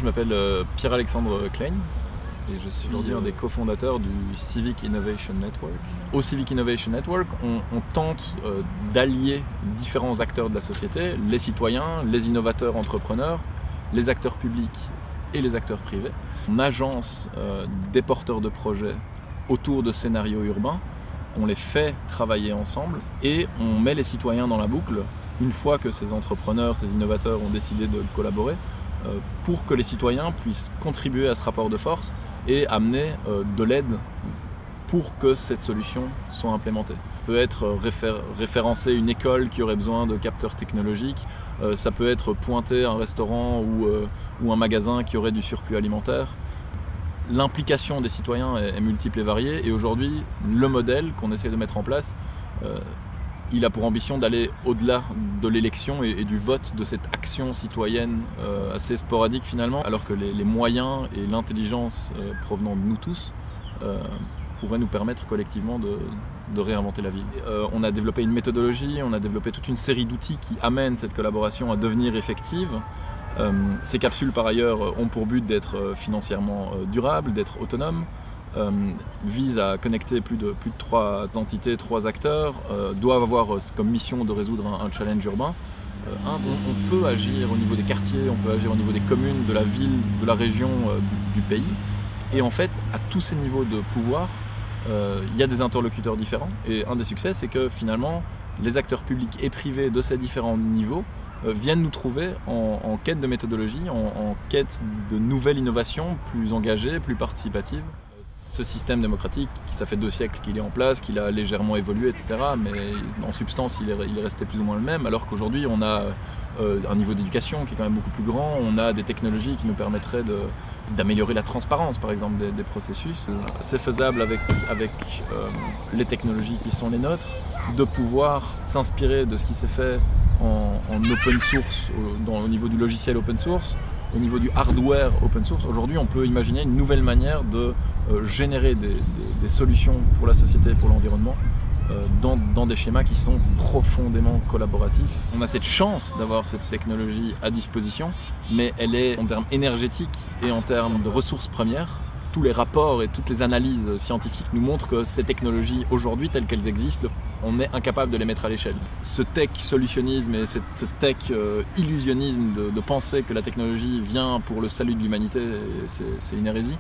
je m'appelle Pierre-Alexandre Klein et je suis aujourd'hui un des cofondateurs du Civic Innovation Network. Au Civic Innovation Network, on tente d'allier différents acteurs de la société, les citoyens, les innovateurs entrepreneurs, les acteurs publics et les acteurs privés. On agence des porteurs de projets autour de scénarios urbains, on les fait travailler ensemble et on met les citoyens dans la boucle une fois que ces entrepreneurs, ces innovateurs ont décidé de collaborer pour que les citoyens puissent contribuer à ce rapport de force et amener de l'aide pour que cette solution soit implémentée. Ça peut être référencer une école qui aurait besoin de capteurs technologiques, ça peut être pointer un restaurant ou un magasin qui aurait du surplus alimentaire. L'implication des citoyens est multiple et variée et aujourd'hui, le modèle qu'on essaie de mettre en place, il a pour ambition d'aller au-delà de l'élection et du vote, de cette action citoyenne assez sporadique finalement, alors que les moyens et l'intelligence provenant de nous tous pourraient nous permettre collectivement de réinventer la ville. On a développé une méthodologie, on a développé toute une série d'outils qui amènent cette collaboration à devenir effective. Ces capsules par ailleurs ont pour but d'être financièrement durables, d'être autonomes, visent à connecter plus de 3 entités, 3 acteurs, doivent avoir comme mission de résoudre un challenge urbain. On peut agir au niveau des quartiers, on peut agir au niveau des communes, de la ville, de la région, du pays. Et en fait, à tous ces niveaux de pouvoir, il y a des interlocuteurs différents. Et un des succès, c'est que finalement, les acteurs publics et privés de ces différents niveaux viennent nous trouver en quête de méthodologie, en quête de nouvelles innovations plus engagées, plus participatives. Ce système démocratique, ça fait 2 siècles qu'il est en place, qu'il a légèrement évolué, etc. Mais en substance, il est resté plus ou moins le même, alors qu'aujourd'hui, on a un niveau d'éducation qui est quand même beaucoup plus grand, on a des technologies qui nous permettraient d'améliorer la transparence, par exemple, des processus. C'est faisable avec les technologies qui sont les nôtres, de pouvoir s'inspirer de ce qui s'est fait en open source, au niveau du logiciel open source, au niveau du hardware open source. Aujourd'hui, on peut imaginer une nouvelle manière de générer des solutions pour la société et pour l'environnement dans des schémas qui sont profondément collaboratifs. On a cette chance d'avoir cette technologie à disposition, mais elle est en termes énergétiques et en termes de ressources premières. Tous les rapports et toutes les analyses scientifiques nous montrent que ces technologies, aujourd'hui, telles qu'elles existent, on est incapable de les mettre à l'échelle. Ce tech solutionnisme et ce tech illusionnisme de penser que la technologie vient pour le salut de l'humanité, c'est une hérésie.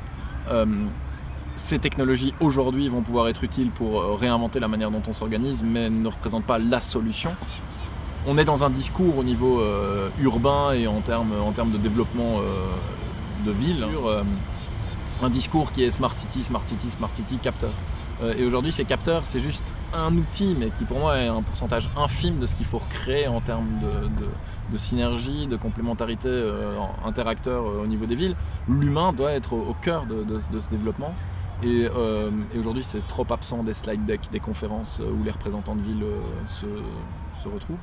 Ces technologies aujourd'hui vont pouvoir être utiles pour réinventer la manière dont on s'organise, mais ne représentent pas la solution. On est dans un discours au niveau urbain et en termes de développement de ville. Un discours qui est Smart City, Smart City, Smart City, capteur. Et aujourd'hui, ces capteurs, c'est juste un outil, mais qui pour moi est un pourcentage infime de ce qu'il faut recréer en termes de synergie, de complémentarité interacteurs au niveau des villes. L'humain doit être au cœur de ce développement. Et aujourd'hui, c'est trop absent des slide decks, des conférences où les représentants de villes se retrouvent.